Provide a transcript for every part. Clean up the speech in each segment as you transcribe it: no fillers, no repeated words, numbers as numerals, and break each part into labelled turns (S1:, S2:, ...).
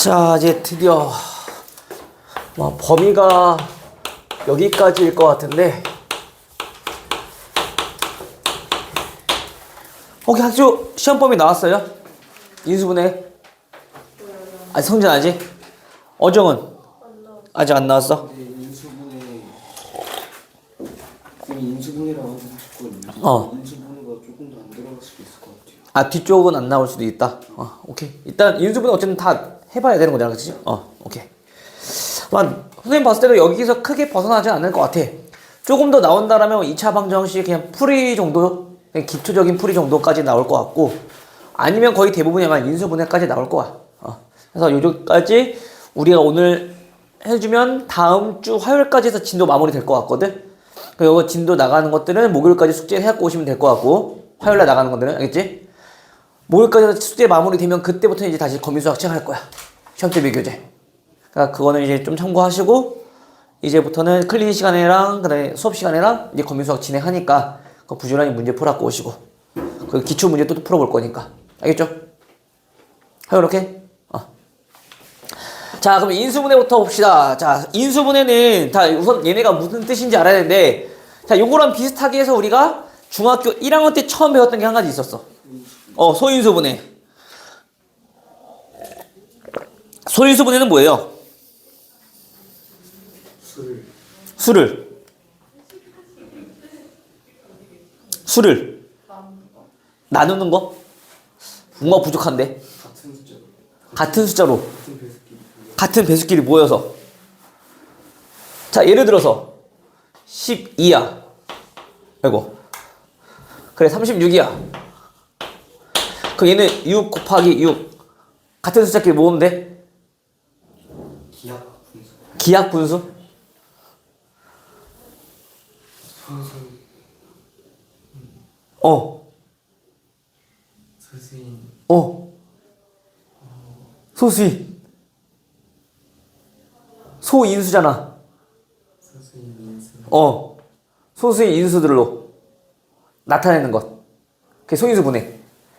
S1: 자, 이제 드디어 범위가 여기까지일 것 같은데 혹시 학교 시험 범위 나왔어요? 인수분해? 아직 성진 아직? 어정은? 아직 안 나왔어?
S2: 네, 인수분해라고 하고 싶거든요. 인수분해가 조금 더 안 들어갈 수도 있을 것 같아요.
S1: 아, 뒤쪽은 안 나올 수도 있다? 오케이. 일단 인수분해 어쨌든 다 해봐야 되는 거잖아, 그치? 오케이. 선생님 봤을 때도 여기서 크게 벗어나지 않을 것 같아. 조금 더 나온다라면 2차 방정식 그냥 풀이 정도, 그냥 기초적인 풀이 정도까지 나올 것 같고, 아니면 거의 대부분이 아마 인수분해까지 나올 거야. 그래서 요즘까지 우리가 오늘 해주면 다음 주 화요일까지 해서 진도 마무리 될 것 같거든? 그리고 진도 나가는 것들은 목요일까지 숙제 해갖고 오시면 될 것 같고, 화요일날 나가는 것들은, 알겠지? 목요일까지 숙제 마무리 되면 그때부터 이제 다시 거미수 학칙할 거야. 시험 때 비교제. 그러니까 그거는 이제 좀 참고하시고, 이제부터는 클린 시간이랑, 그 다음에 수업 시간이랑 이제 거미수 학 진행하니까, 그 부지런히 문제 풀어갖고 오시고, 그 기출 문제 또 풀어볼 거니까. 알겠죠? 화요일 이렇게? 자, 그럼 인수분해부터 봅시다. 자, 인수분해는 다 우선 얘네가 무슨 뜻인지 알아야 되는데, 자, 요거랑 비슷하게 해서 우리가 중학교 1학년 때 처음 배웠던 게 한 가지 있었어. 소인수분해. 소인수분해는 뭐예요? 수를 나누는 거? 뭔가 부족한데? 같은 숫자로. 같은 배수끼리 모여서. 자, 예를 들어서 12야. 아이고. 그래, 36이야. 그럼 얘는 6 곱하기 6. 같은 숫자끼리 모으면 돼? 기하 분수? 소수인. 소인수잖아. 소수인 인수들로 나타내는 것. 그게 소인수 분해.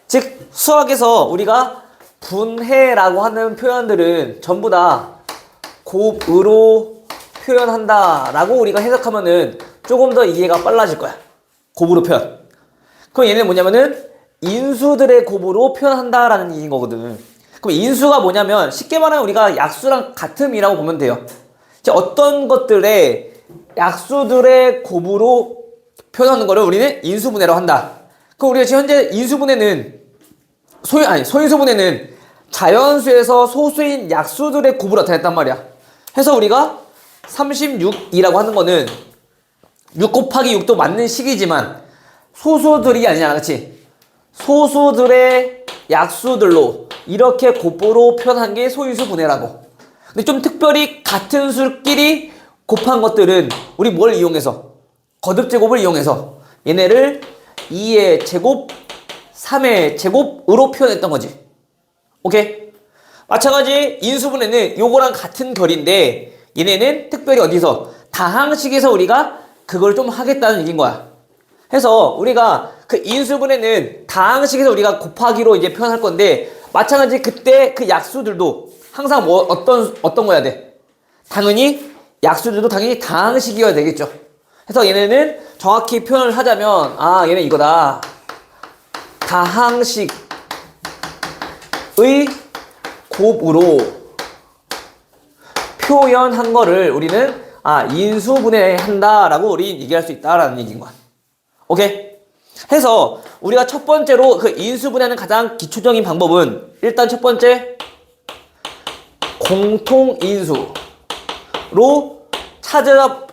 S1: 즉, 수학에서 우리가 분해라고 하는 표현들은 전부 다 곱으로 표현한다 라고 우리가 해석하면은 조금 더 이해가 빨라질 거야. 곱으로 표현. 그럼 얘는 뭐냐면은 인수들의 곱으로 표현한다 라는 얘기인 거거든. 그럼 인수가 뭐냐면 쉽게 말하면 우리가 약수랑 같음이라고 보면 돼요. 어떤 것들의 약수들의 곱으로 표현하는 거를 우리는 인수분해라고 한다. 그럼 우리가 지금 현재 인수분해는 소인수분해는 자연수에서 소수인 약수들의 곱으로 나타냈단 말이야. 해서 우리가 36이라고 하는 거는 6 곱하기 6도 맞는 식이지만 소수들이 아니잖아, 그치? 소수들의 약수들로 이렇게 곱으로 표현한 게 소인수분해라고. 근데 좀 특별히 같은 수끼리 곱한 것들은 우리 뭘 이용해서? 거듭제곱을 이용해서 얘네를 2의 제곱, 3의 제곱으로 표현했던 거지. 오케이? 마찬가지 인수분해는 요거랑 같은 결인데 얘네는 특별히 어디서? 다항식에서 우리가 그걸 좀 하겠다는 얘기인 거야. 해서 우리가 그 인수분해는 다항식에서 우리가 곱하기로 이제 표현할 건데 마찬가지 그때 그 약수들도 항상 어떤 거야 돼? 당연히 약수들도 당연히 다항식이어야 되겠죠. 그래서 얘네는 정확히 표현을 하자면 얘는 이거다. 다항식의 곱으로 표현한 거를 우리는 인수분해한다라고 우리 얘기할 수 있다라는 얘기인 거야. 오케이? 해서 우리가 첫 번째로 그 인수분해하는 가장 기초적인 방법은 일단 첫 번째 공통인수로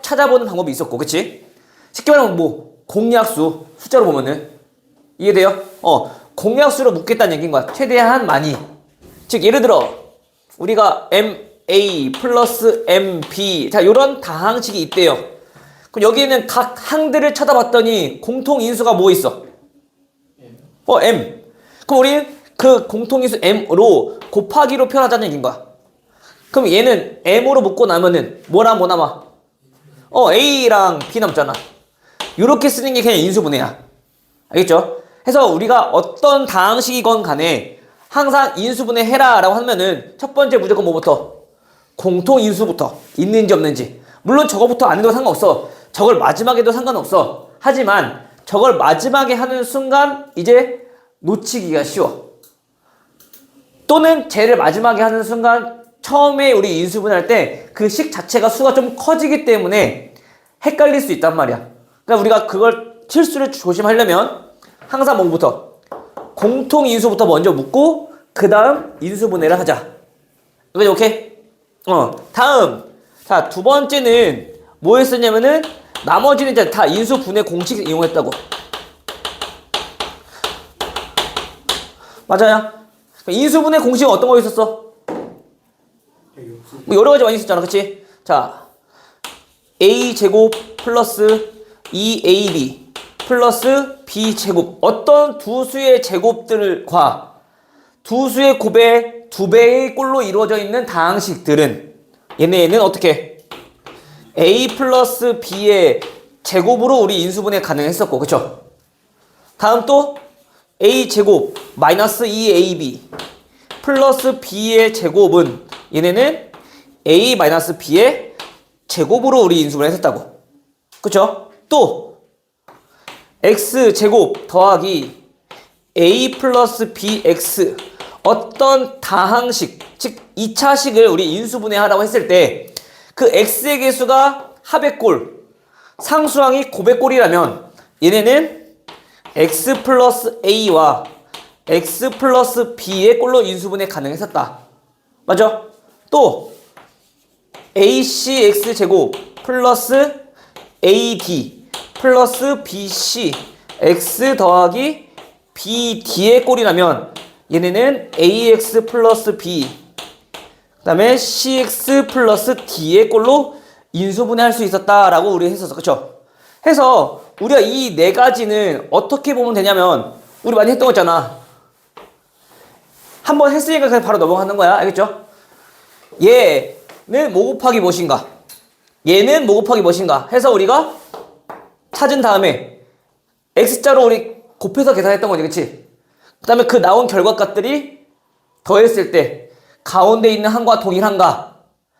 S1: 찾아보는 방법이 있었고, 그치? 쉽게 말하면 공약수 숫자로 보면은 이해돼요? 공약수로 묶겠다는 얘기인 거야. 최대한 많이. 즉 예를 들어 우리가 MA 플러스 MB 자 요런 다항식이 있대요. 그럼 여기에는 각 항들을 찾아봤더니 공통인수가 뭐 있어? M. 그럼 우리는 그 공통인수 M으로 곱하기로 표현하자는 얘기인 거야. 그럼 얘는 M으로 묶고 나면은 뭐랑 뭐 남아? A랑 B 남잖아. 요렇게 쓰는 게 그냥 인수분해야. 알겠죠? 해서 우리가 어떤 다항식이건 간에 항상 인수분해 해라 라고 하면은 첫 번째 무조건 뭐부터? 공통인수부터 있는지 없는지. 물론 저거부터 안 해도 상관없어. 저걸 마지막에 해도 상관없어. 하지만 저걸 마지막에 하는 순간 이제 놓치기가 쉬워. 또는 쟤를 마지막에 하는 순간 처음에 우리 인수분해할 때 그 식 자체가 수가 좀 커지기 때문에 헷갈릴 수 있단 말이야. 그러니까 우리가 그걸 실수를 조심하려면 항상 뭐부터? 공통인수부터 먼저 묻고 그 다음 인수분해를 하자. 이거 오케이? 다음. 자, 두 번째는 뭐 했었냐면은 나머지는 이제 다 인수분해 공식 이용했다고. 맞아요. 인수분해 공식은 어떤 거 있었어? 뭐 여러 가지 많이 있었잖아, 그치? 자, a제곱 플러스 2ab 플러스 b제곱. 어떤 두 수의 제곱들과 두 수의 곱의 두 배의 꼴로 이루어져 있는 다항식들은 얘네는 어떻게? a 플러스 b의 제곱으로 우리 인수분해 가능했었고, 그쵸? 다음 또 a제곱 마이너스 2ab 플러스 b의 제곱은 얘네는 a 마이너스 b의 제곱으로 우리 인수분해 했었다고. 그쵸? 또 x제곱 더하기 a 플러스 bx 어떤 다항식, 즉 2차식을 우리 인수분해하라고 했을 때 그 x의 개수가 합의 꼴, 상수항이 곱의 꼴이라면 얘네는 x 플러스 a와 x 플러스 b의 꼴로 인수분해 가능했었다. 맞아? 또 acx제곱 플러스 ad 플러스 bc x 더하기 bd의 꼴이라면 얘네는 ax 플러스 b 그 다음에 cx 플러스 d의 꼴로 인수분해할 수 있었다라고 우리 했었어. 그쵸? 해서 우리가 이 네 가지는 어떻게 보면 되냐면 우리 많이 했던 거 있잖아. 한번 했으니까 그냥 바로 넘어가는 거야. 알겠죠? 얘는 뭐 곱하기 무엇인가? 얘는 뭐 곱하기 무엇인가? 해서 우리가 찾은 다음에 x자로 우리 곱해서 계산했던 거지. 그치? 그 다음에 그 나온 결과값들이 더했을 때 가운데 있는 항과 동일한가?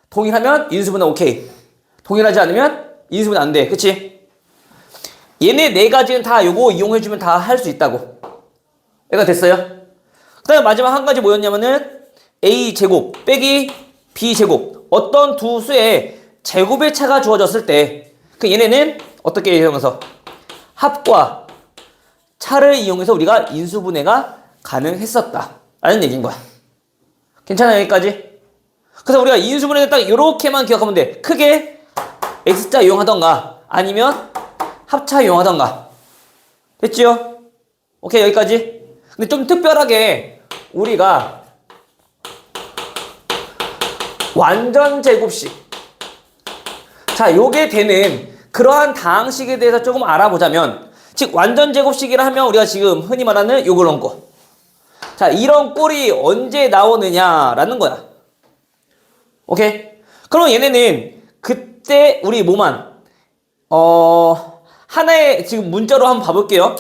S1: 동일하면 인수분해 오케이. 동일하지 않으면 인수분해 안 돼. 그치? 얘네 네 가지는 다 요거 이용해주면 다 할 수 있다고. 얘가 됐어요? 그 다음에 마지막 한 가지 뭐였냐면은 a제곱 빼기 b제곱 어떤 두 수의 제곱의 차가 주어졌을 때 그 얘네는 어떻게 이용해서 합과 차를 이용해서 우리가 인수분해가 가능했었다 라는 얘기인 거야. 괜찮아요? 여기까지? 그래서 우리가 인수분해는 딱 요렇게만 기억하면 돼. 크게 x자 이용하던가 아니면 합차 이용하던가. 됐지요? 오케이, 여기까지? 근데 좀 특별하게 우리가 완전 제곱식, 자, 요게 되는 그러한 다항식에 대해서 조금 알아보자면, 즉 완전 제곱식이라 하면 우리가 지금 흔히 말하는 요런 거. 자, 이런 꼴이 언제 나오느냐라는 거야. 오케이? 그럼 얘네는 그때 우리 뭐만 하나의 지금 문자로 한번 봐볼게요.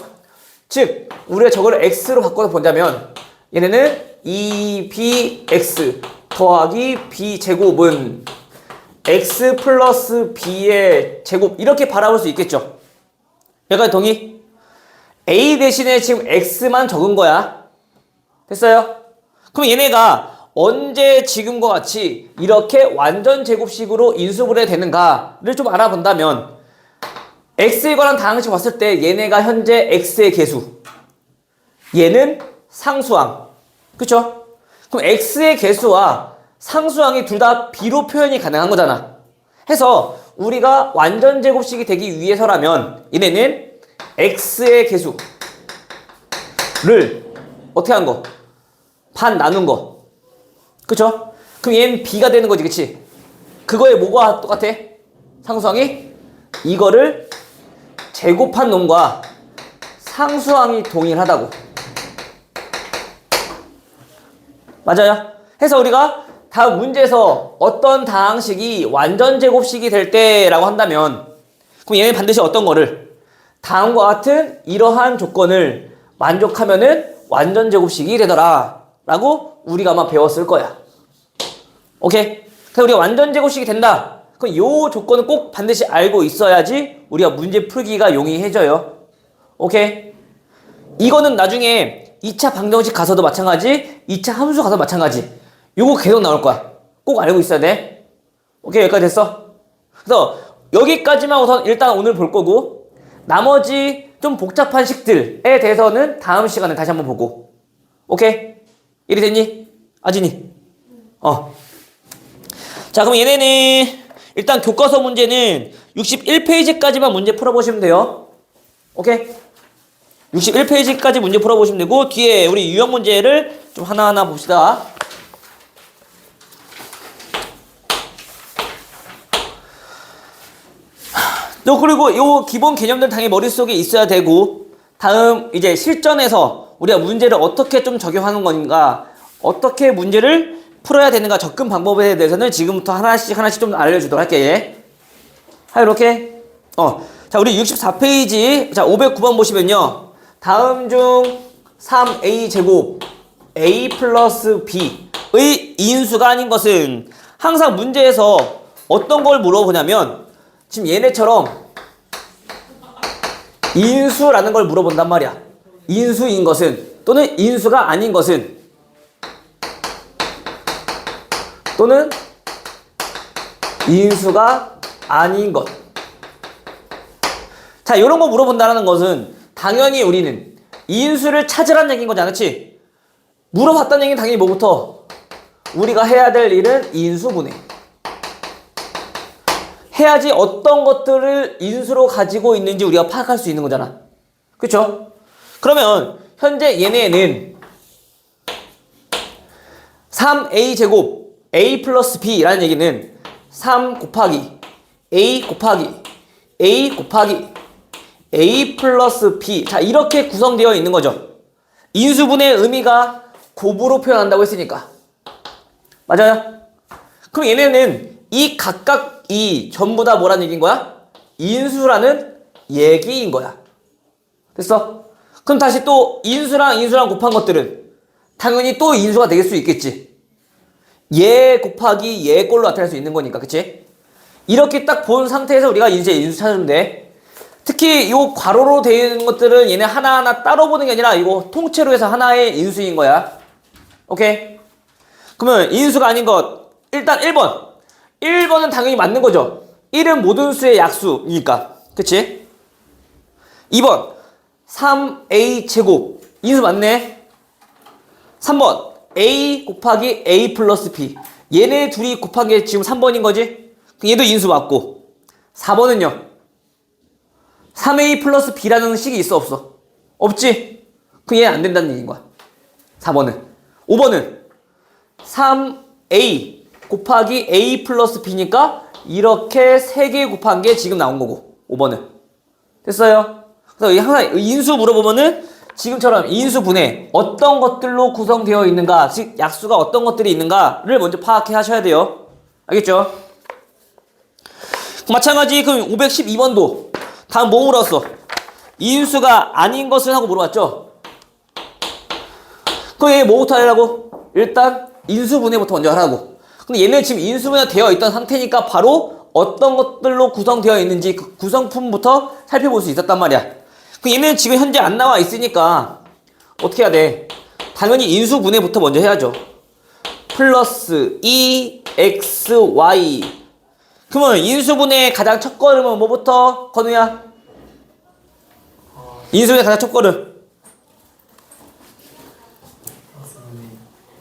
S1: 즉 우리가 저거를 x로 바꿔서 보자면 얘네는 2bx 더하기 b제곱은 x 플러스 b의 제곱 이렇게 바라볼 수 있겠죠. 여기까지 동의? a 대신에 지금 x만 적은 거야. 됐어요? 그럼 얘네가 언제 지금과 같이 이렇게 완전 제곱식으로 인수분해 되는가를 좀 알아본다면 x에 관한 다항식 봤을 때 얘네가 현재 x의 개수, 얘는 상수항, 그쵸? 그럼 x의 개수와 상수항이 둘 다 b로 표현이 가능한 거잖아. 해서 우리가 완전 제곱식이 되기 위해서라면 얘네는 x의 개수를 어떻게 한 거? 반 나눈 거. 그쵸? 그럼 얘는 b가 되는 거지, 그치? 그거에 뭐가 똑같아? 상수항이? 이거를 제곱한 놈과 상수항이 동일하다고. 맞아요? 해서 우리가 다음 문제에서 어떤 다항식이 완전 제곱식이 될 때라고 한다면 그럼 얘는 반드시 어떤 거를? 다음과 같은 이러한 조건을 만족하면은 완전 제곱식이 되더라 라고 우리가 아마 배웠을 거야. 오케이? 그래서 우리가 완전 제곱식이 된다. 그럼 요 조건은 꼭 반드시 알고 있어야지 우리가 문제 풀기가 용이해져요. 오케이? 이거는 나중에 2차 방정식 가서도 마찬가지, 2차 함수 가서 마찬가지. 요거 계속 나올 거야. 꼭 알고 있어야 돼. 오케이, 여기까지 됐어? 그래서 여기까지만 우선 일단 오늘 볼 거고, 나머지 좀 복잡한 식들에 대해서는 다음 시간에 다시 한번 보고. 오케이? 이리 됐니? 아진이? 자, 그럼 얘네는 일단 교과서 문제는 61페이지까지만 문제 풀어보시면 돼요. 오케이? 61페이지까지 문제 풀어보시면 되고, 뒤에 우리 유형 문제를 좀 하나하나 봅시다. 또 그리고 요 기본 개념들 당연히 머릿속에 있어야 되고, 다음 이제 실전에서 우리가 문제를 어떻게 좀 적용하는 건가, 어떻게 문제를 풀어야 되는가, 접근 방법에 대해서는 지금부터 하나씩 좀 알려주도록 할게. 이렇게. 자, 우리 64페이지, 자, 509번 보시면요. 다음 중 3a 제곱 a 플러스 b의 인수가 아닌 것은, 항상 문제에서 어떤 걸 물어보냐면, 지금 얘네처럼 인수라는 걸 물어본단 말이야. 인수인 것은, 또는 인수가 아닌 것은, 또는 인수가 아닌 것. 자, 이런 거 물어본다는 것은 당연히 우리는 인수를 찾으라는 얘기인 거지 않았지? 물어봤다는 얘기는 당연히 뭐부터? 우리가 해야 될 일은 인수분해. 해야지 어떤 것들을 인수로 가지고 있는지 우리가 파악할 수 있는 거잖아. 그쵸? 그러면 현재 얘네는 3a 제곱 a 플러스 b라는 얘기는 3 곱하기 a 곱하기 a 곱하기 a 플러스 b, 자, 이렇게 구성되어 있는 거죠. 인수분해의 의미가 곱으로 표현한다고 했으니까. 맞아요? 그럼 얘네는 이 각각 이 전부 다 뭐라는 얘기인 거야? 인수라는 얘기인 거야. 됐어? 그럼 다시 또 인수랑 곱한 것들은 당연히 또 인수가 될 수 있겠지. 얘 곱하기 얘 꼴로 나타낼 수 있는 거니까, 그치? 이렇게 딱 본 상태에서 우리가 이제 인수 찾으면 돼. 특히 요 괄호로 되어 있는 것들은 얘네 하나하나 따로 보는 게 아니라 이거 통째로 해서 하나의 인수인 거야. 오케이? 그러면 인수가 아닌 것, 일단 1번. 1번은 당연히 맞는 거죠. 1은 모든 수의 약수니까. 그치? 2번. 3a 제곱. 인수 맞네. 3번. a 곱하기 a 플러스 b. 얘네 둘이 곱한 게 지금 3번인 거지? 얘도 인수 맞고. 4번은요. 3a 플러스 b라는 식이 있어, 없어? 없지? 그럼 얘는 안 된다는 얘기인 거야. 4번은. 5번은 3a 곱하기 a 플러스 b니까 이렇게 3개 곱한 게 지금 나온 거고, 5번은. 됐어요? 그래서 항상 인수 물어보면은 지금처럼 인수분해, 어떤 것들로 구성되어 있는가, 즉 약수가 어떤 것들이 있는가를 먼저 파악해 하셔야 돼요. 알겠죠? 마찬가지. 그럼 512번도 다음 뭐 물었어? 인수가 아닌 것을 하고 물어봤죠? 그럼 얘 뭐부터 하라고? 일단 인수분해부터 먼저 하라고. 근데 얘는 지금 인수분해 되어 있던 상태니까 바로 어떤 것들로 구성되어 있는지 그 구성품부터 살펴볼 수 있었단 말이야. 그럼 얘는 지금 현재 안 나와 있으니까 어떻게 해야 돼? 당연히 인수분해부터 먼저 해야죠. 플러스 2xy. 그러면 인수분해의 가장 첫 걸음은 뭐부터, 건우야? 인수분해 가장 첫 걸음.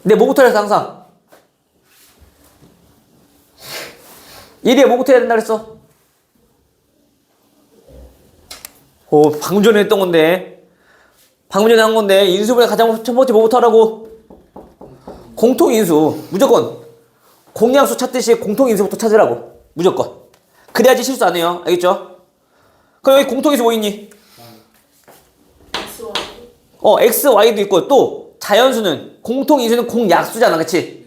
S1: 근데 뭐부터 해서 항상? 1위에 뭐부터 해야 된다 그랬어? 방금 전에 했던 건데. 방금 전에 한 건데, 인수분해 가장 첫 번째 뭐부터 하라고? 공통인수. 무조건. 공약수 찾듯이 공통인수부터 찾으라고. 무조건. 그래야지 실수 안 해요. 알겠죠? 그럼 여기 공통인수 뭐 있니? x, y도 있고, 또 자연수는, 공통인수는 공약수잖아. 그치?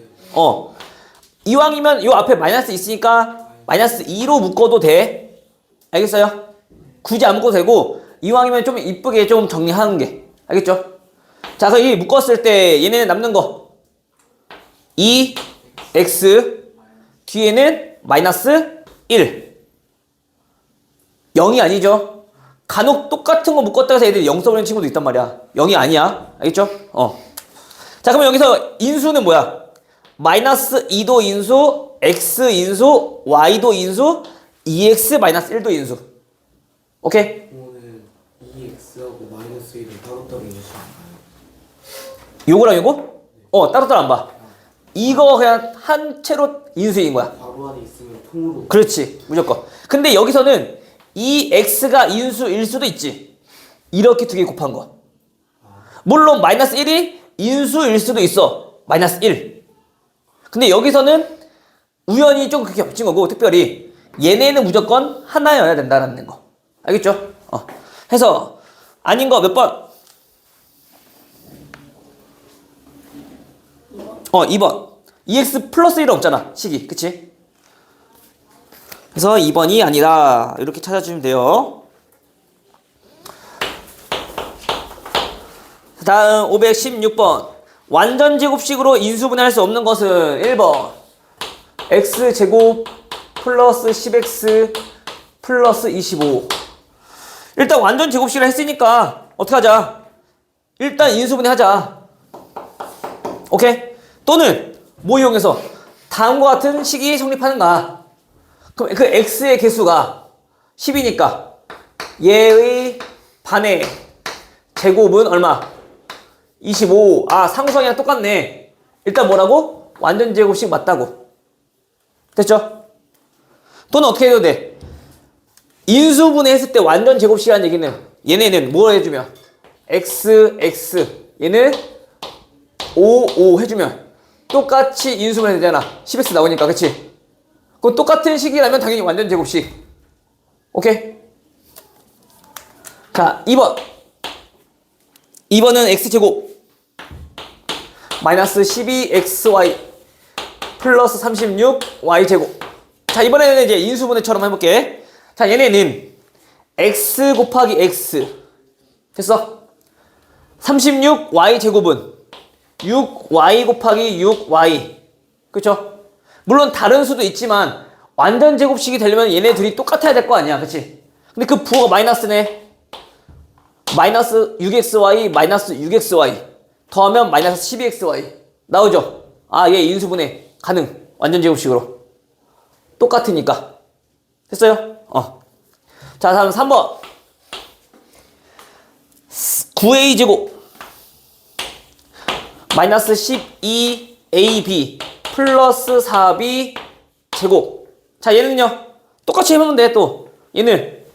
S1: 이왕이면 요 앞에 마이너스 있으니까 마이너스 2로 묶어도 돼. 알겠어요? 굳이 안 묶어도 되고, 이왕이면 좀 이쁘게 좀 정리하는 게. 알겠죠? 자, 그럼 이 묶었을 때 얘네는 남는 거. 2x 뒤에는 마이너스 1. 0이 아니죠. 간혹 똑같은 거 묶었다 해서 애들이 0 써버리는 친구도 있단 말이야. 0이 아니야. 알겠죠? 자, 그러면 여기서 인수는 뭐야? 마이너스 2도 인수, x 인수, y도 인수, 2x 마이너스 1도 인수. 오케이?
S2: 이거는 2x하고 마이너스 1을 따로따로 인수하는
S1: 요거랑 요거? 따로따로 안 봐. 이거 그냥 한 채로 인수인 거야.
S2: 바로 안에 있으면 통으로.
S1: 그렇지. 무조건. 근데 여기서는 이 x가 인수일 수도 있지. 이렇게 두 개 곱한 거. 물론 마이너스 1이 인수일 수도 있어. 마이너스 1. 근데 여기서는 우연히 좀 그렇게 겹친 거고, 특별히 얘네는 무조건 하나여야 된다는 거. 알겠죠? 해서 아닌 거 몇 번? 2번. 2x 플러스 1은 없잖아. 식이. 그치? 그래서 2번이 아니라 이렇게 찾아주시면 돼요. 다음 516번. 완전 제곱식으로 인수분해할 수 없는 것은 1번 x제곱 플러스 10x 플러스 25. 일단 완전 제곱식을 했으니까 어떻게 하자? 일단 인수분해 하자. 오케이? 또는 뭐 이용해서 다음과 같은 식이 성립하는가? 그럼 그 x의 개수가 10이니까 얘의 반의 제곱은 얼마? 25. 상수항이랑 똑같네. 일단 뭐라고? 완전 제곱식 맞다고. 됐죠? 또는 어떻게 해도 돼? 인수분해 했을 때 완전 제곱식이라는 얘기는 얘네는 뭐 해주면 x, 얘는 5 해주면 똑같이 인수분해 되잖아. 10x 나오니까. 그치? 그럼 똑같은 식이라면 당연히 완전 제곱식. 오케이? 자, 2번은 x제곱 마이너스 12xy 플러스 36y제곱. 자, 이번에는 이제 인수분해처럼 해볼게. 자, 얘네는 x 곱하기 x 됐어? 36y제곱은 6y 곱하기 6y. 그쵸? 물론 다른 수도 있지만 완전 제곱식이 되려면 얘네 둘이 똑같아야 될 거 아니야. 그치? 근데 그 부호가 마이너스네. 마이너스 6xy 마이너스 6xy 더하면 마이너스 12xy 나오죠? 얘 인수분해 가능. 완전 제곱식으로 똑같으니까. 됐어요? 자, 다음 3번 9a제곱 마이너스 12ab 플러스 4b 제곱. 자, 얘는요 똑같이 해보면 돼. 또 얘는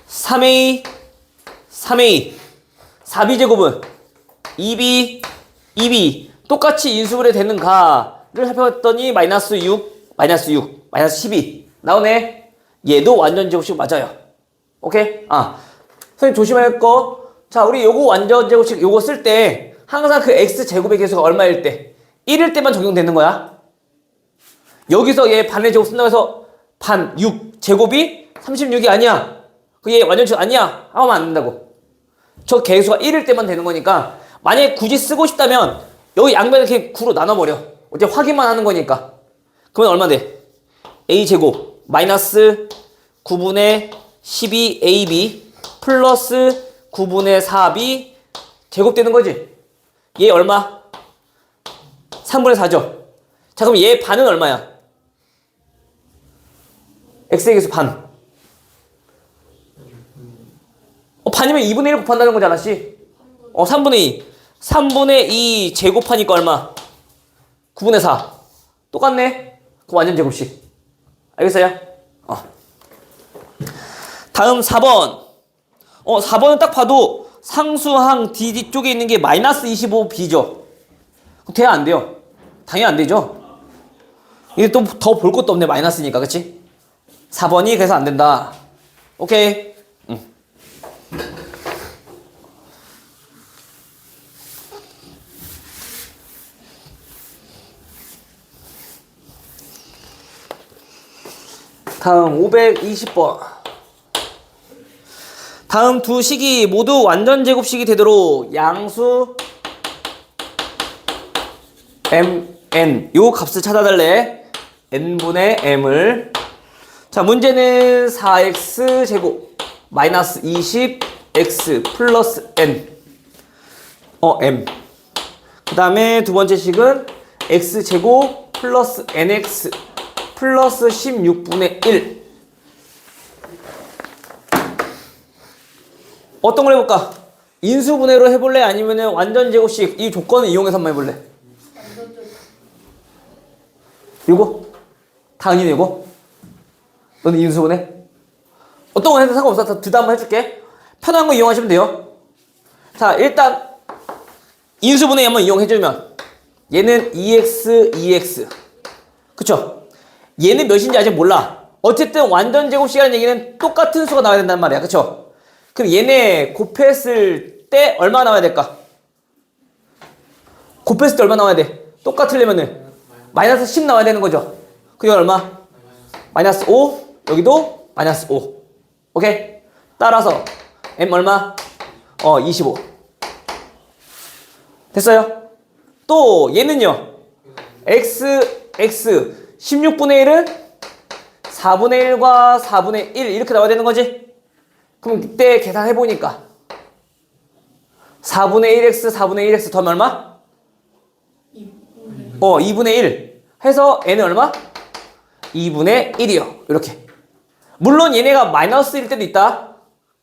S1: 3a 4b 제곱은 2b 똑같이 인수분해 되는가를 살펴봤더니 마이너스 6 마이너스 12 나오네. 얘도 완전 제곱식 맞아요. 오케이? 선생님 조심할 거. 자, 우리 요거 완전 제곱식 요거 쓸 때 항상 그 x 제곱의 개수가 얼마일 때? 1일 때만 적용되는 거야. 여기서 얘 반의 제곱 쓴다고 해서 반 6 제곱이 36이 아니야. 그 얘 완전 제곱 아니야. 하면 안 된다고. 저 개수가 1일 때만 되는 거니까 만약에 굳이 쓰고 싶다면 여기 양변을 이렇게 9로 나눠버려. 어차피 확인만 하는 거니까. 그러면 얼마 돼? a제곱 마이너스 9분의 12ab 플러스 9분의 4b 제곱되는 거지. 얘 얼마? 3분의 4죠. 자, 그럼 얘 반은 얼마야? x의 개수 반. 반이면 2분의 1 곱한다는 거잖아, 씨. 3분의 2. 3분의 2 제곱하니까 얼마? 9분의 4. 똑같네? 그럼 완전 제곱식. 알겠어요? 다음 4번. 4번은 딱 봐도 상수항 D 쪽에 있는 게 마이너스 25b죠. 돼야 안 돼요? 당연히 안 되죠? 이게 또 더 볼 것도 없네, 마이너스니까. 그치? 4번이 그래서 안 된다. 오케이. 다음 520번. 다음 두 식이 모두 완전 제곱식이 되도록 양수 n 요 값을 찾아달래. n분의 m을. 자, 문제는 4x 제곱 마이너스 20x 플러스 n m. 그 다음에 두 번째 식은 x 제곱 플러스 nx 플러스 16분의 1. 어떤 걸 해볼까? 인수분해로 해볼래? 아니면 완전 제곱식 이 조건을 이용해서 한번 해볼래? 이거? 당연히 이거? 너는 인수분해? 어떤 거 해도 상관없어. 다 둘 다 한번 해줄게. 편한 거 이용하시면 돼요. 자, 일단 인수분해 한번 이용해주면 얘는 2x, 2x 그쵸? 얘는 몇인지 아직 몰라. 어쨌든 완전 제곱식이라는 얘기는 똑같은 수가 나와야 된단 말이야. 그쵸? 그럼 얘네 곱했을 때 얼마 나와야 될까? 곱했을 때 얼마 나와야 돼? 똑같으려면은 마이너스 10 나와야 되는 거죠. 그게 얼마? 마이너스 5. 여기도 마이너스 5. 오케이? 따라서 m 얼마? 25. 됐어요? 또 얘는요. x 16분의 1은 4분의 1과 4분의 1 이렇게 나와야 되는 거지? 그럼 그때 계산해보니까 4분의 1x 4분의 1x 더하면 얼마? 2분의 1 해서 n은 얼마? 2분의 1이요. 이렇게. 물론 얘네가 마이너스일 때도 있다.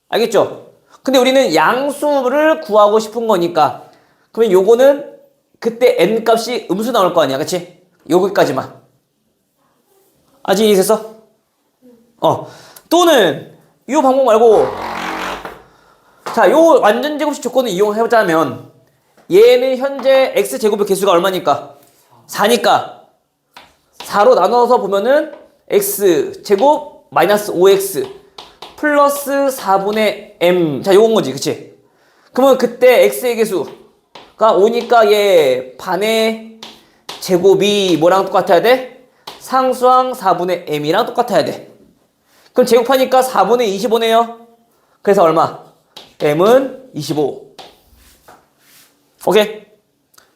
S1: 알겠죠? 근데 우리는 양수를 구하고 싶은 거니까 그러면 요거는 그때 n 값이 음수 나올 거 아니야. 그치? 여기까지만. 아직 이해됐어? 또는 이 방법 말고 자, 요 완전 제곱식 조건을 이용해보자면 얘는 현재 x제곱의 개수가 얼마니까? 4니까 4로 나눠서 보면은 x제곱 마이너스 5x 플러스 4분의 m. 자, 요건 거지. 그치? 그러면 그때 x의 개수가 5니까 얘 반의 제곱이 뭐랑 똑같아야 돼? 상수항 4분의 m이랑 똑같아야 돼. 그럼 제곱하니까 4분의 25네요. 그래서 얼마? m은 25. 오케이?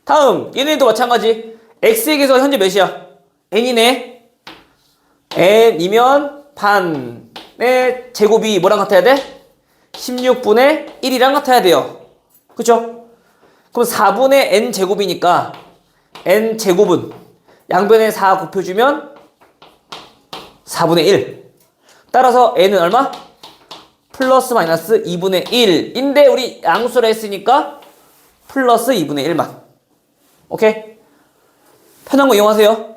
S1: 다음 얘네도 마찬가지. x의 개수가 현재 몇이야? n이네. n이면 반의 제곱이 뭐랑 같아야 돼? 16분의 1이랑 같아야 돼요. 그쵸? 그럼 4분의 n 제곱이니까 n 제곱은 양변에 4 곱해주면 4분의 1. 따라서 n은 얼마? 플러스 마이너스 2분의 1인데 우리 양수를 했으니까 플러스 2분의 1만. 오케이? 편한 거 이용하세요.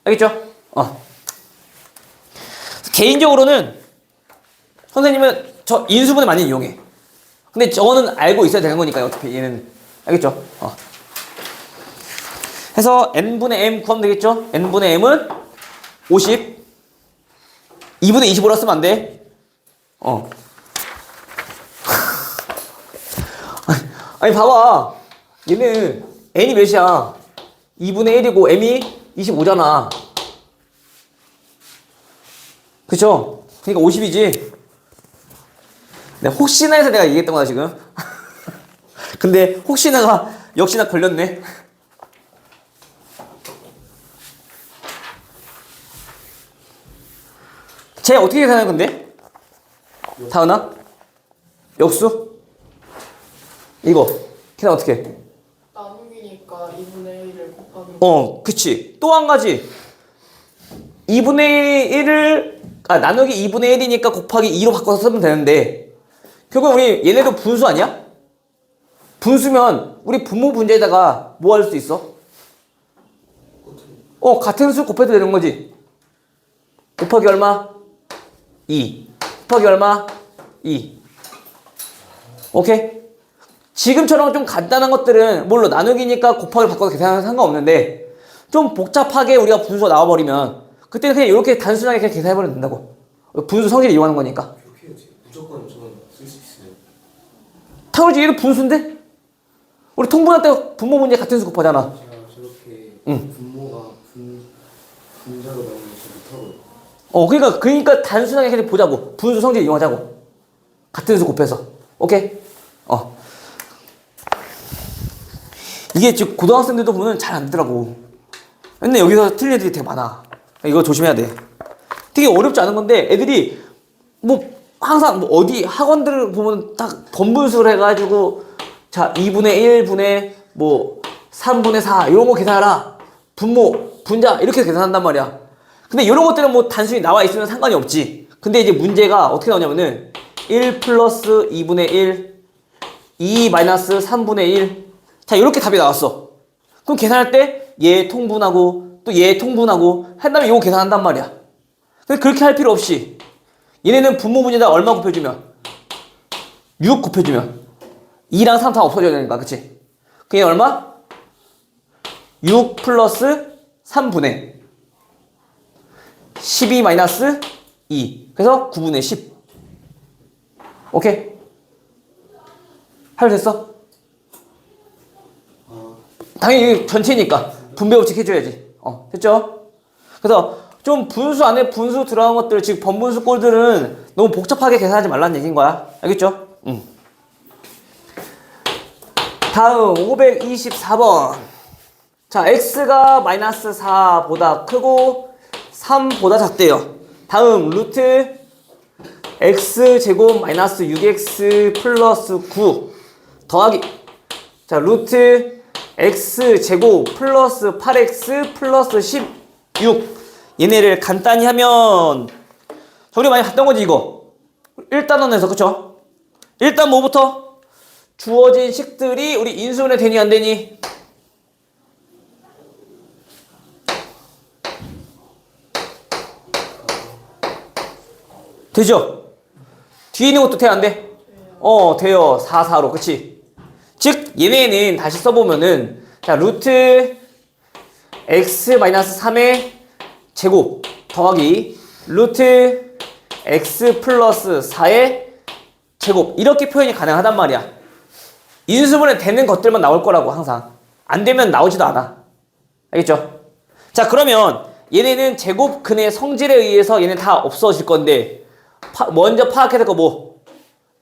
S1: 알겠죠? 개인적으로는 선생님은 저 인수분해 많이 이용해. 근데 저거는 알고 있어야 되는 거니까요. 어차피 얘는. 알겠죠? 해서 n분의 m 구하면 되겠죠? n분의 m은 50. 2분의 25로 쓰면 안 돼. 아니 봐봐. 얘는 n이 몇이야? 2분의 1이고 m이 25잖아. 그쵸? 그러니까 50이지. 혹시나 해서 내가 얘기했던 거다 지금. 근데 혹시나가 역시나 걸렸네. 쟤 어떻게 계산할 건데? 다은아? 역수? 이거 계산 어떻게 해?
S3: 나누기니까 2분의 1을 곱하기
S1: 그치. 또 한 가지 2분의 1을 나누기 2분의 1이니까 곱하기 2로 바꿔서 쓰면 되는데 결국 우리 얘네도 분수 아니야? 분수면 우리 분모 분자에다가 뭐 할 수 있어? 같은 수 곱해도 되는 거지. 곱하기 얼마? 2 곱하기 얼마? 2. 오케이? 지금처럼 좀 간단한 것들은 물론 나누기니까 곱하기를 바꿔서 계산하면 상관없는데 좀 복잡하게 우리가 분수가 나와버리면 그때는 그냥 이렇게 단순하게 그냥 계산해버리면 된다고. 분수 성질을 이용하는 거니까.
S2: 그렇게 해야지. 무조건 저건 쓸 수 있어요.
S1: 당연히 얘도 분수인데? 우리 통분할 때 분모 문제 같은 수 곱하잖아.
S2: 제가 저렇게
S1: 응.
S2: 분모가 분자로 나오는 거 못하고.
S1: 그러니까 단순하게 그냥 보자고. 분수 성질 이용하자고. 같은 수 곱해서. 오케이? 이게 지금 고등학생들도 보면 잘 안 되더라고. 근데 여기서 틀린 애들이 되게 많아. 이거 조심해야 돼. 되게 어렵지 않은 건데 애들이 뭐 항상 뭐 어디 학원들을 보면 딱 번분수를 해가지고 자 2분의 1분의 뭐 3분의 4 이런 거 계산하라. 분모, 분자 이렇게 계산한단 말이야. 근데 이런 것들은 뭐 단순히 나와 있으면 상관이 없지. 근데 이제 문제가 어떻게 나오냐면은 1 플러스 2분의 1 2 마이너스 3분의 1 자 이렇게 답이 나왔어. 그럼 계산할 때 얘 통분하고 또 얘 통분하고 한 다음에 이거 계산한단 말이야. 근데 그렇게 할 필요 없이 얘네는 분모 분자에다 얼마 곱해주면 6 곱해주면 2랑 3 다 없어져야 되니까 그치? 그게 얼마? 6 플러스 3분의 12 마이너스 2 그래서 9분의 10 오케이? 할 됐어? 당연히 전체니까 분배 법칙 해줘야지. 됐죠? 그래서 좀 분수 안에 분수 들어간 것들 즉 번분수 꼴들은 너무 복잡하게 계산하지 말라는 얘기인 거야. 알겠죠? 다음 524번. 자, x가 마이너스 4보다 크고 3보다 작대요. 다음 루트 x제곱 마이너스 6x 플러스 9 더하기 자 루트 x제곱 플러스 8x 플러스 16 얘네를 간단히 하면 우리 많이 봤던 거지 이거 1단원에서 그쵸? 일단 뭐부터? 주어진 식들이 우리 인수분해 되니 안 되니? 되죠? 뒤에 있는 것도 돼 안 돼? 돼요. 4, 4로 그치? 즉 얘네는 다시 써보면은 자 루트 x-3의 제곱 더하기 루트 x 플러스 4의 제곱 이렇게 표현이 가능하단 말이야. 인수분해 되는 것들만 나올 거라고 항상. 안 되면 나오지도 않아. 알겠죠? 자 그러면 얘네는 제곱근의 성질에 의해서 얘는 다 없어질 건데 먼저 파악해야 될 거 뭐?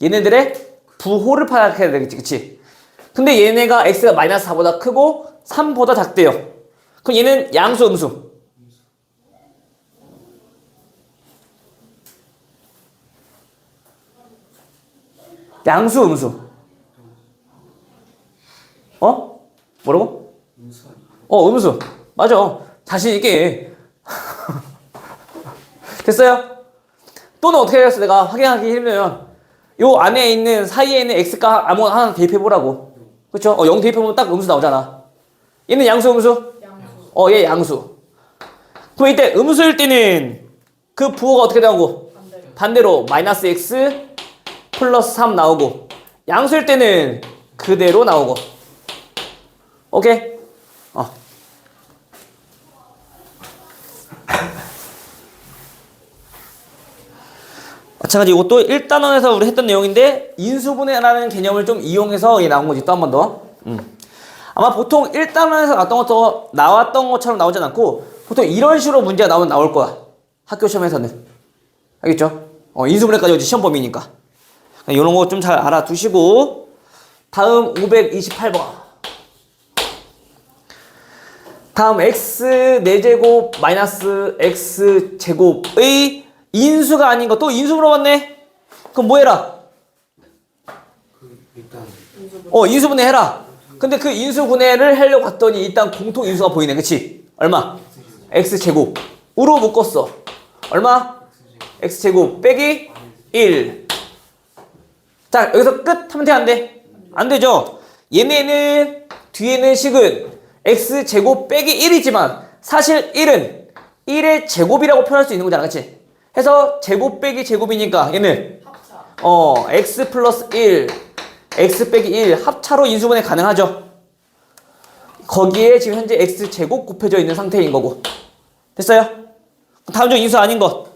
S1: 얘네들의 부호를 파악해야 되겠지 그치? 근데 얘네가 x가 마이너스 4보다 크고 3보다 작대요. 그럼 얘는 양수 음수? 양수 음수? 뭐라고?
S2: 음수 아니에요?
S1: 음수. 맞아. 자신 있게. 됐어요? 또는 어떻게 해야겠어? 내가 확인하기 힘들면 요 안에 있는 사이에 있는 x가 아무거나 하나 대입해보라고. 그쵸? 0 대입해보면 딱 음수 나오잖아. 얘는 양수 음수?
S3: 양수.
S1: 얘 양수. 그럼 이때 음수일 때는 그 부호가 어떻게 나오고? 반대로 마이너스 x 플러스 3 나오고 양수일 때는 그대로 나오고 오케이? 마찬가지 이것도 1단원에서 우리 했던 내용인데 인수분해라는 개념을 좀 이용해서 이게 나온 거지 또 한 번 더. 아마 보통 1단원에서 나왔던 것처럼 나오진 않고 보통 이런 식으로 문제가 나오면 나올 거야. 학교 시험에서는. 알겠죠? 인수분해까지 오지 시험 범위니까. 이런 거 좀 잘 알아두시고 다음 528번. 다음 x 4제곱 마이너스 x 제곱의 인수가 아닌 거 또 인수 물어봤네? 그럼 뭐 해라?
S2: 일단
S1: 인수분해 해라. 근데 그 인수분해를 하려고 봤더니 일단 공통 인수가 보이네. 그치? 얼마? x제곱으로 묶었어. 얼마? x제곱 빼기 1. 자 여기서 끝 하면 돼 안 돼? 안 되죠? 얘네는 뒤에는 식은 x제곱 빼기 1이지만 사실 1은 1의 제곱이라고 표현할 수 있는 거잖아. 그치? 해서 제곱 빼기 제곱이니까 얘는
S3: 합차.
S1: x 플러스 1 x 빼기 1 합차로 인수분해 가능하죠. 거기에 지금 현재 x제곱 곱해져 있는 상태인 거고. 됐어요? 다음 중 인수 아닌 것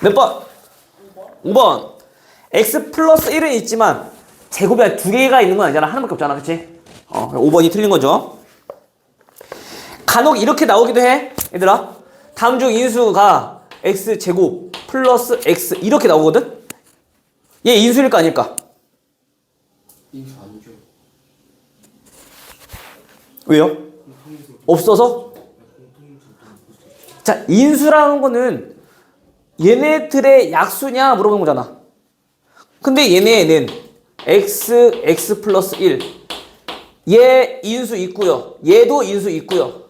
S1: 몇 번? 5번. x 플러스 1은 있지만 제곱이 두 개가 있는 건 아니잖아. 하나밖에 없잖아. 그치? 5번이 틀린 거죠. 간혹 이렇게 나오기도 해. 얘들아. 다음 중 인수가 x제곱 플러스 x 이렇게 나오거든? 얘 인수일까 아닐까?
S2: 인수 아니죠?
S1: 왜요?
S2: 평균
S1: 없어서. 자, 인수라는 거는 얘네들의 약수냐 물어보는 거잖아. 근데 얘네는 x 플러스 1. 얘 인수 있고요. 얘도 인수 있고요.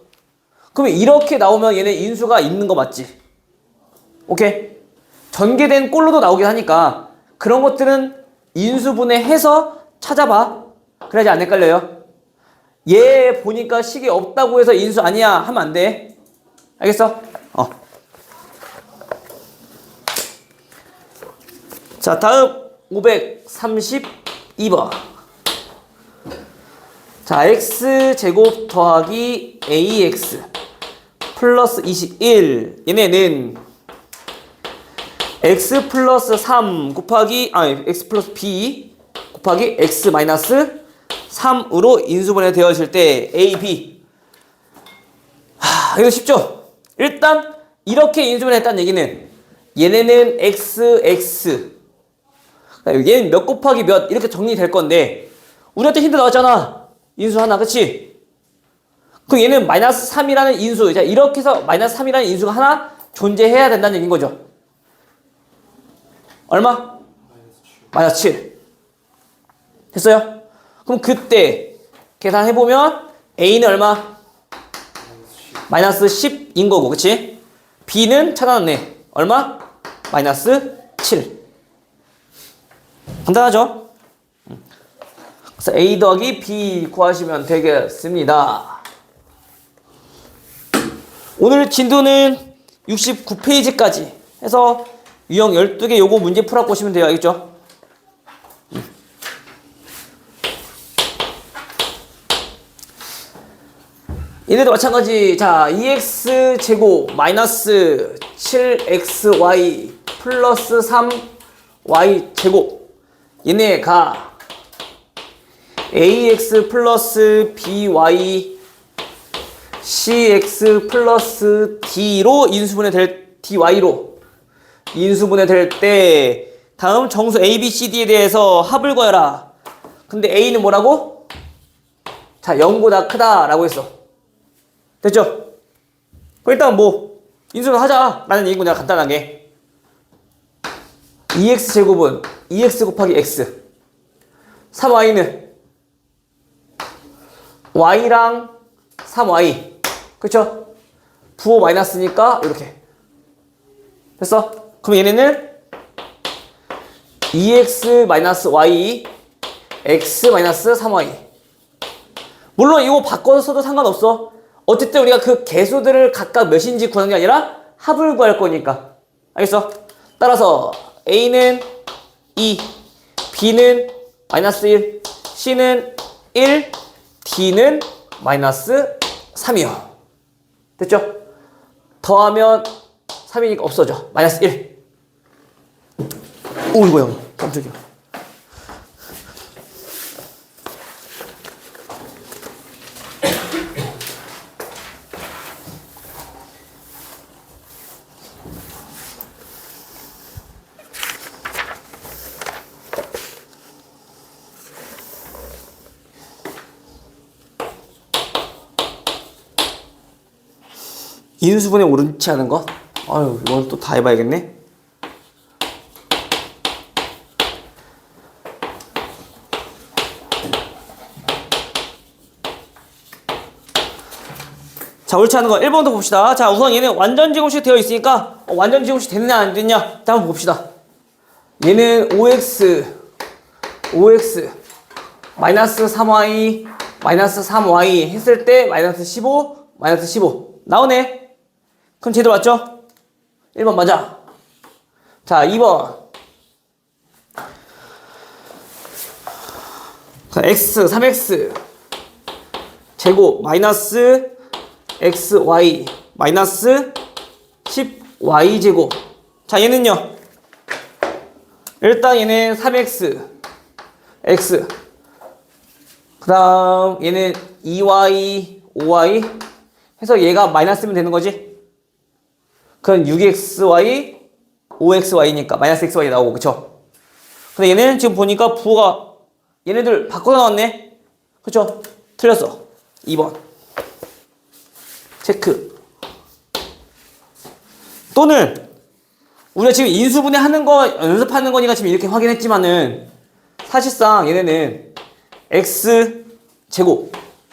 S1: 그러면 이렇게 나오면 얘네 인수가 있는 거 맞지? 오케이? 전개된 꼴로도 나오긴 하니까 그런 것들은 인수분해해서 찾아봐. 그래야지 안 헷갈려요. 얘 보니까 식이 없다고 해서 인수 아니야 하면 안 돼. 알겠어? 자, 다음 532번. 자, x제곱 더하기 ax 플러스 21. 얘네는 x 플러스 3 곱하기 x 플러스 b 곱하기 x 마이너스 3으로 인수분해 되어질 때 a, b. 이거 쉽죠? 일단 이렇게 인수분해 했다는 얘기는 얘네는 x, x. 얘는 몇 곱하기 몇 이렇게 정리될 건데 우리한테 힌트 나왔잖아. 인수 하나, 그치? 그럼 얘는 마이너스 3이라는 인수. 자, 이렇게 해서 마이너스 3이라는 인수가 하나 존재해야 된다는 얘기인 거죠. 얼마? 마이너스 7. 됐어요? 그럼 그때 계산해보면 A는 얼마? 마이너스 10인 거고, 그치? B는 찾아놨네. 얼마? 마이너스 7. 간단하죠? 그래서 A 더하기 B 구하시면 되겠습니다. 오늘 진도는 69페이지까지 해서 유형 12개 요거 문제 풀어갖고 오시면 돼요. 알겠죠? 얘네도 마찬가지. 자, 2x 제곱 마이너스 7xy 플러스 3y 제곱. 얘네가 ax 플러스 by cx 플러스 d로 인수분해 될 dy로 인수분해 될 때 다음 정수 a, b, c, d에 대해서 합을 구해라. 근데 a는 뭐라고? 자, 0보다 크다라고 했어. 됐죠? 그럼 일단 뭐 인수를 하자 라는 얘기고 내가 간단하게 2x 제곱은 2x 곱하기 x 3y는 y랑 3y 그쵸? 부호 마이너스니까 이렇게 됐어? 그럼 얘네는 2x 마이너스 y x 마이너스 3y 물론 이거 바꿔서 써도 상관없어. 어쨌든 우리가 그 개수들을 각각 몇인지 구하는 게 아니라 합을 구할 거니까. 알겠어? 따라서 A는 2, B는 마이너스 1, C는 1, D는 마이너스 3이요. 됐죠? 더하면 3이니까 없어져. 마이너스 1. 오, 이거 형. 깜짝이야. 인수분해 옳지 않은 것? 아유, 이건 또 다 해봐야겠네. 자, 옳지 않은 거 1번부터 봅시다. 자, 우선 얘는 완전 제곱식 되어 있으니까 완전 제곱식 되느냐 안 되느냐 일단 한번 봅시다. 얘는 5x 마이너스 3y 마이너스 3y 했을 때 마이너스 15 마이너스 15 나오네. 그럼 제대로 맞죠? 1번 맞아. 자, 2번. 자, x 3x 제곱 마이너스 xy 마이너스 10y 제곱. 자, 얘는요. 일단 얘는 3x x 그 다음 얘는 2y 5y 해서 얘가 마이너스면 되는 거지. 그건 6xy 5xy니까 마이너스 xy 나오고, 그쵸? 근데 얘는 지금 보니까 부호가 얘네들 바꿔서 나왔네. 그쵸? 틀렸어. 2번. 체크. 또는 우리가 지금 인수분해 하는 거 연습하는 거니까 지금 이렇게 확인했지만은 사실상 얘네는 x 제곱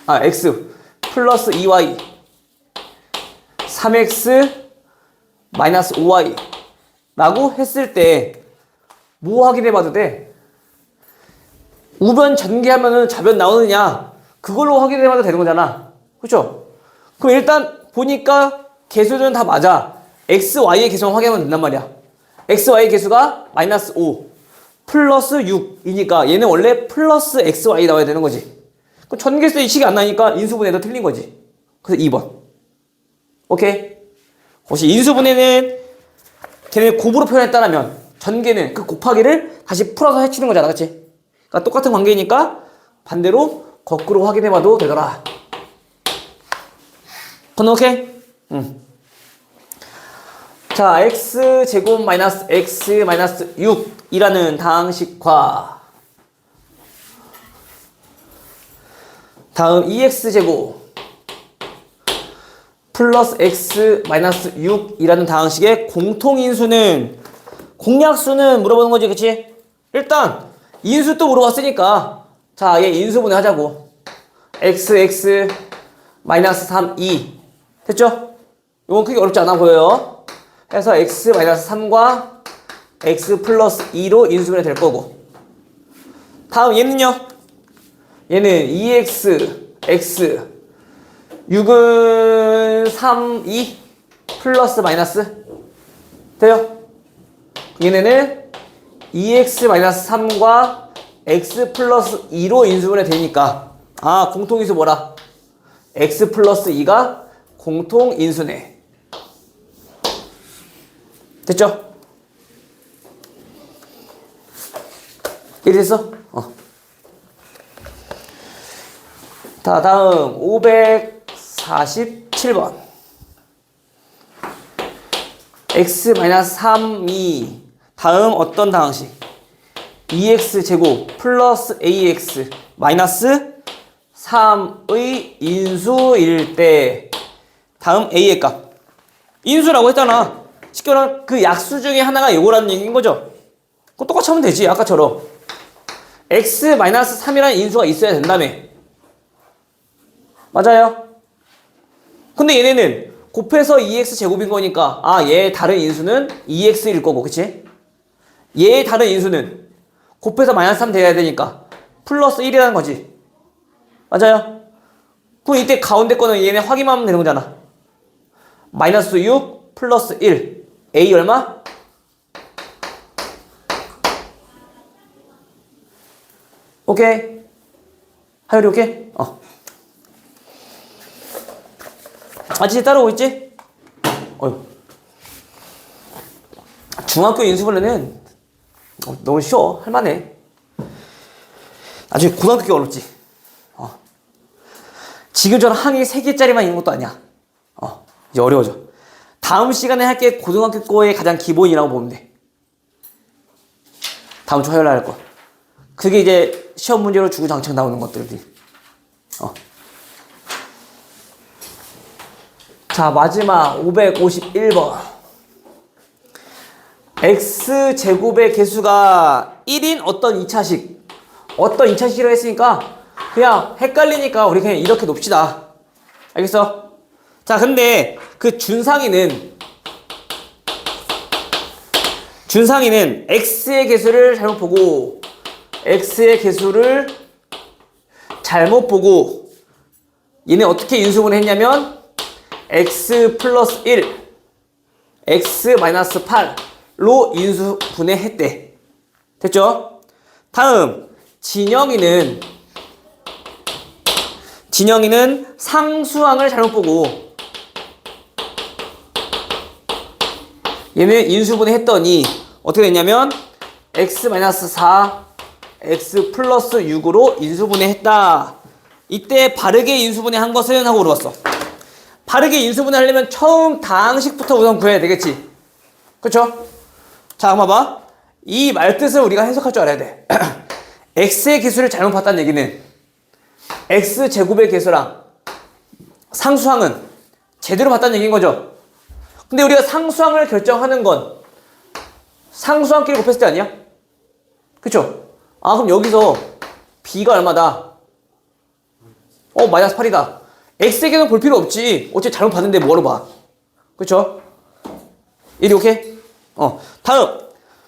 S1: x 플러스 2y 3x 마이너스 5y 라고 했을 때 뭐 확인해 봐도 돼? 우변 전개하면은 좌변 나오느냐 그걸로 확인해 봐도 되는 거잖아. 그렇죠? 그럼 일단 보니까 개수는 다 맞아. x, y의 개수만 확인하면 된단 말이야. x, y의 개수가 마이너스 5 플러스 6이니까 얘는 원래 플러스 x, y 나와야 되는 거지. 그럼 전개수의 식이 안 나니까 인수분해도 틀린 거지. 그래서 2번. 오케이? 혹시 인수분해는 걔네 곱으로 표현했다라면 전개는 그 곱하기를 다시 풀어서 해치는 거잖아. 그치? 그러니까 똑같은 관계니까 반대로 거꾸로 확인해봐도 되더라. 그건 오케이? 응. 자, x제곱 마이너스 x 마이너스 6이라는 다항식화. 다음 2x제곱 플러스 x 마이너스 6이라는 다항식의 공통인수는 공약수는 물어보는 거지. 그치? 일단 인수 또 물어봤으니까 자, 얘 인수분해 하자고. x 마이너스 3 2 됐죠? 이건 크게 어렵지 않아 보여요. 그래서 x 마이너스 3과 x 플러스 2로 인수분해 될 거고. 다음 얘는요. 얘는 2x x 6은 3 2 플러스 마이너스 돼요? 얘네는 2x 마이너스 3과 x 플러스 2로 인수분해 되니까 아 공통인수 뭐라? x 플러스 2가 공통인수네. 됐죠? 이해됐어? 다음 547번 x-3, 2 다음 어떤 다항식? 2x제곱 플러스 ax 마이너스 3의 인수일 때 다음 a의 값 인수라고 했잖아. 쉽게 말하면 그 약수 중에 하나가 요거라는 얘기인 거죠. 그거 똑같이 하면 되지. 아까처럼 x-3이라는 인수가 있어야 된다며. 맞아요? 근데 얘네는 곱해서 2x제곱인 거니까 얘의 다른 인수는 2x일 거고 그치? 얘의 다른 인수는 곱해서 마이너스 3 돼야 되니까 플러스 1이라는 거지. 맞아요? 그럼 이때 가운데 거는 얘네 확인하면 되는 거잖아. 마이너스 6 플러스 1 a 얼마? 오케이? 하율이 오케이? 아저씨 따라오고 있지? 중학교 인수분해는 너무 쉬워. 할만해. 나중에 고등학교 어렵지. 지금처럼 항이 3개짜리만 있는 것도 아니야. 이제 어려워져. 다음 시간에 할게 고등학교 거의 가장 기본이라고 보면 돼. 다음 주 화요일 날 할 거. 그게 이제 시험 문제로 주구장창 나오는 것들이. 자, 마지막 551번. x제곱의 개수가 1인 어떤 2차식. 어떤 2차식이라고 했으니까 그냥 헷갈리니까 우리 그냥 이렇게 놓읍시다. 알겠어? 자, 근데 그 준상이는 x의 개수를 잘못 보고 x의 개수를 잘못 보고 얘네 어떻게 인수분해 했냐면 x 플러스 1 x 마이너스 8로 인수분해 했대. 됐죠? 다음 진영이는 상수항을 잘못 보고 얘는 인수분해 했더니 어떻게 됐냐면 x 마이너스 4 x 플러스 6으로 인수분해 했다. 이때 바르게 인수분해 한 것은 하고 물어봤어. 바르게 인수분해 하려면 처음 다항식부터 우선 구해야 되겠지. 그쵸? 자, 한번 봐봐. 이 말뜻을 우리가 해석할 줄 알아야 돼. x의 개수를 잘못 봤다는 얘기는 x제곱의 개수랑 상수항은 제대로 봤다는 얘기인 거죠. 근데 우리가 상수항을 결정하는 건 상수항끼리 곱했을 때 아니야? 그쵸? 아, 그럼 여기서 b가 얼마다? 마이너스 8이다. x에게는 볼 필요 없지. 어차피 잘못 봤는데 뭐하러 봐. 그쵸? 이리 오케이? 다음.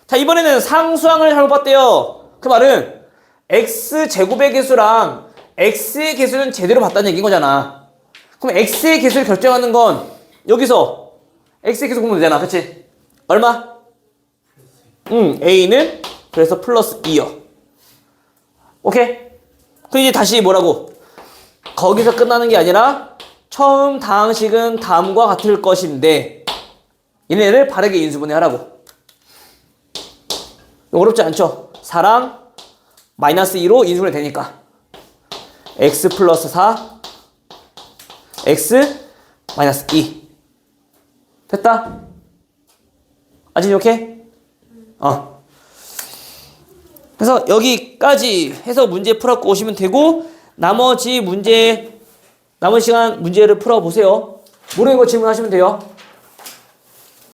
S1: 자, 이번에는 상수항을 잘못 봤대요. 그 말은 x제곱의 개수랑 x의 개수는 제대로 봤다는 얘기인 거잖아. 그럼 x의 개수를 결정하는 건 여기서 x의 개수 보면 되잖아. 그치? 얼마? a는 그래서 플러스 2요. 오케이? 그럼 이제 다시 뭐라고? 거기서 끝나는 게 아니라 처음 다항식은 다음과 같을 것인데 얘네를 바르게 인수분해하라고. 어렵지 않죠? 4랑 마이너스 2로 인수분해 되니까 x 플러스 4 x 마이너스 2 됐다? 아직 오케이? 그래서 여기까지 해서 문제 풀어갖고 오시면 되고 나머지 시간 문제를 풀어보세요. 모르는 거 질문하시면 돼요.